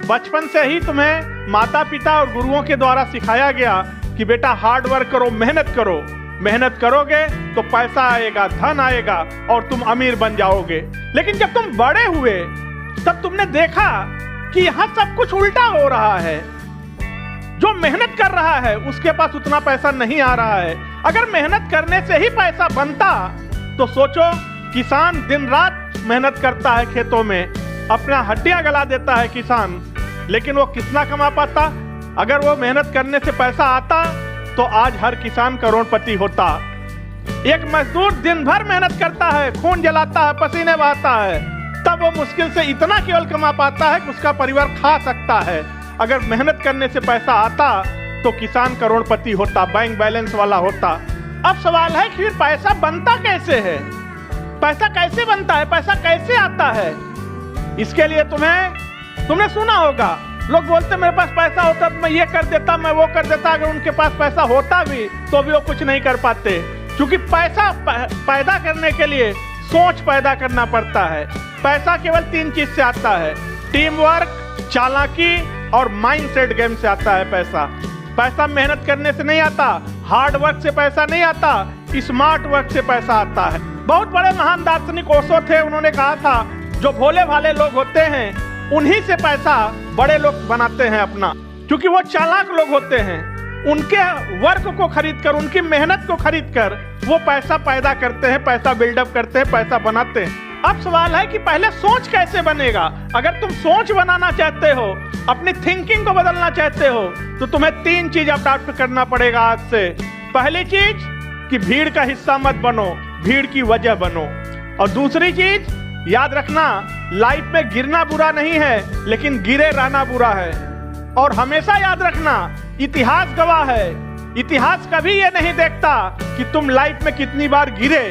बचपन से ही तुम्हें माता पिता और गुरुओं के द्वारा सिखाया गया कि बेटा हार्ड वर्क करो, मेहनत करो। मेहनत करोगे तो पैसा आएगा, धन आएगा और तुम अमीर बन जाओगे। लेकिन जब तुम बड़े हुए तब तुमने देखा कि यहाँ सब कुछ उल्टा हो रहा है। जो मेहनत कर रहा है उसके पास उतना पैसा नहीं आ रहा है। अगर मेहनत करने से ही पैसा बनता तो सोचो, किसान दिन रात मेहनत करता है खेतों में, अपना हड्डियां गला देता है किसान, लेकिन वो कितना कमा पाता? अगर वो मेहनत करने से पैसा आता तो आज हर किसान करोड़पति होता। एक मजदूर दिन भर मेहनत करता है, खून जलाता है, पसीने बहाता है, तब वो मुश्किल से इतना केवल कमा पाता है कि उसका परिवार खा सकता है। अगर मेहनत करने से पैसा आता तो किसान करोड़पति होता, बैंक बैलेंस वाला होता। अब सवाल है कि फिर पैसा बनता कैसे है? पैसा कैसे बनता है? पैसा कैसे आता है? इसके लिए तुमने सुना होगा, लोग बोलते मेरे पास पैसा होता तो मैं ये कर देता, मैं वो कर देता। अगर उनके पास पैसा होता भी तो भी वो कुछ नहीं कर पाते, क्योंकि पैसा पैदा करने के लिए सोच पैदा करना पड़ता है। पैसा केवल 3 चीज से आता है, टीम वर्क, चालाकी और माइंडसेट गेम से आता है पैसा। पैसा मेहनत करने से नहीं आता, हार्ड वर्क से पैसा नहीं आता, स्मार्ट वर्क से पैसा आता है। बहुत बड़े महान दार्शनिक ओशो थे, उन्होंने कहा था जो भोले भाले लोग होते हैं उन्हीं से पैसा बड़े लोग बनाते हैं अपना, क्योंकि वो चालाक लोग होते हैं। उनके वर्क को खरीद कर, उनकी मेहनत को खरीद कर वो पैसा पैदा करते हैं, पैसा बिल्डअप करते हैं, पैसा बनाते हैं। अब सवाल है कि पहले सोच कैसे बनेगा? अगर तुम सोच बनाना चाहते हो, अपनी थिंकिंग को बदलना चाहते हो, तो तुम्हें 3 चीज अडॉप्ट करना पड़ेगा आज से। पहली चीज कि भीड़ का हिस्सा मत बनो, भीड़ की वजह बनो। और दूसरी चीज याद रखना, लाइफ में गिरना बुरा नहीं है, लेकिन गिरे रहना बुरा है। और हमेशा याद रखना, इतिहास गवाह है, इतिहास कभी ये नहीं देखता कि तुम लाइफ में कितनी बार गिरे।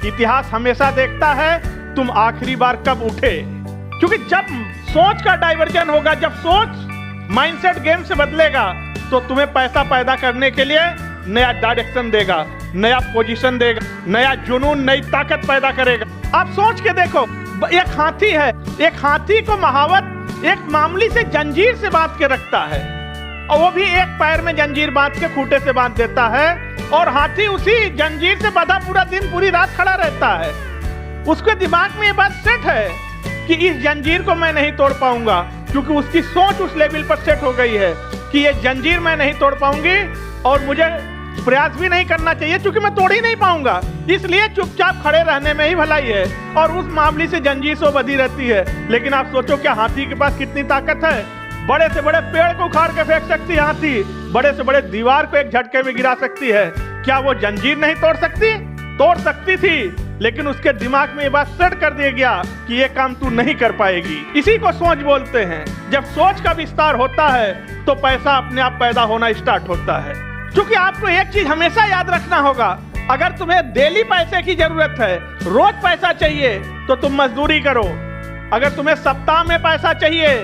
इतिहास हमेशा देखता है तुम आखिरी बार कब उठे। क्योंकि जब सोच का डाइवर्जन होगा, जब सोच माइंडसेट गेम से बदलेगा, तो तुम्हें पैसा पैदा करने के लिए नया डायरेक्शन देगा, नया पोजीशन देगा, नया जुनून, नई ताकत पैदा करेगा। आप सोच के देखो, एक हाथी है, एक हाथी को महावत एक मामूली से जंजीर से बांध के रखता है, और वो भी एक पैर में जंजीर बांध के खूंटे से बांध देता है, और हाथी उसी जंजीर से बंधा पूरा दिन पूरी रात खड़ा रहता है। उसके दिमाग में ये बात सेट है कि इस जंजीर को मैं नहीं तोड़ पाऊंगा, क्योंकि उसकी सोच उस लेवल पर सेट हो गई है कि ये जंजीर मैं नहीं तोड़ पाऊंगी और मुझे प्रयास भी नहीं करना चाहिए, क्योंकि मैं तोड़ ही नहीं पाऊंगा। इसलिए चुपचाप खड़े रहने में ही भलाई है, और उस मामले से जंजीर सो बंधी रहती है। लेकिन आप सोचो, क्या हाथी के पास कितनी ताकत है? बड़े से बड़े पेड़ को उखाड़ के फेंक सकती है हाथी, बड़े से बड़े दीवार को एक झटके में गिरा सकती है। क्या वो जंजीर नहीं तोड़ सकती? तोड़ सकती थी, लेकिन उसके दिमाग में ये बात सेट कर दिया गया कि ये काम तू नहीं कर पाएगी। इसी को सोच बोलते हैं। जब सोच का विस्तार होता है तो पैसा अपने आप पैदा होना स्टार्ट होता है। क्योंकि आपको एक चीज हमेशा याद रखना होगा, अगर तुम्हें डेली पैसे की जरूरत है, रोज पैसा चाहिए, तो तुम मजदूरी करो। अगर तुम्हें सप्ताह में पैसा चाहिए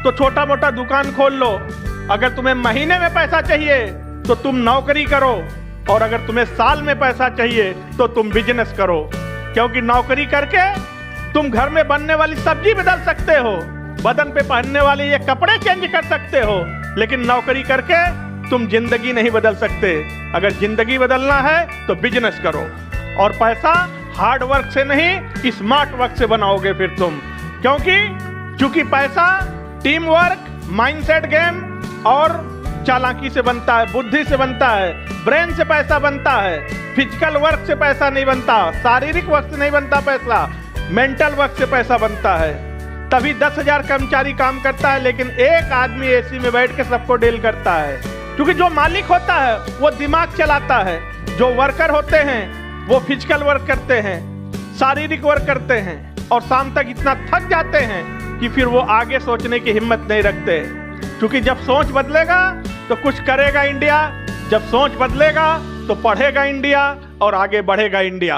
तो छोटा मोटा दुकान खोल लो। अगर तुम्हें महीने में पैसा चाहिए तो तुम नौकरी करो, और अगर तुम्हें साल में पैसा चाहिए तो तुम बिजनेस करो। क्योंकि नौकरी करके तुम घर में बनने वाली सब्जी बदल सकते हो, बदन पे पहनने वाले ये कपड़े चेंज कर सकते हो, लेकिन नौकरी करके तुम जिंदगी नहीं बदल सकते। अगर जिंदगी बदलना है तो बिजनेस करो, और पैसा हार्ड वर्क से नहीं, स्मार्ट वर्क से बनाओगे फिर तुम। क्योंकि पैसा टीम वर्क, माइंडसेट गेम और चालाकी से बनता है, बुद्धि से बनता है, ब्रेन से पैसा बनता है। फिजिकल वर्क से पैसा नहीं बनता, शारीरिक वर्क से नहीं बनता पैसा, मेंटल वर्क से पैसा बनता है। तभी 10,000 कर्मचारी काम करता है, लेकिन एक आदमी एसी में बैठ के सबको डील करता है। क्योंकि जो मालिक होता है वो दिमाग चलाता है, जो वर्कर होते हैं वो फिजिकल वर्क करते हैं, शारीरिक वर्क करते हैं, और शाम तक इतना थक जाते हैं कि फिर वो आगे सोचने की हिम्मत नहीं रखते। क्योंकि जब सोच बदलेगा तो कुछ करेगा इंडिया, जब सोच बदलेगा तो पढ़ेगा इंडिया और आगे बढ़ेगा इंडिया।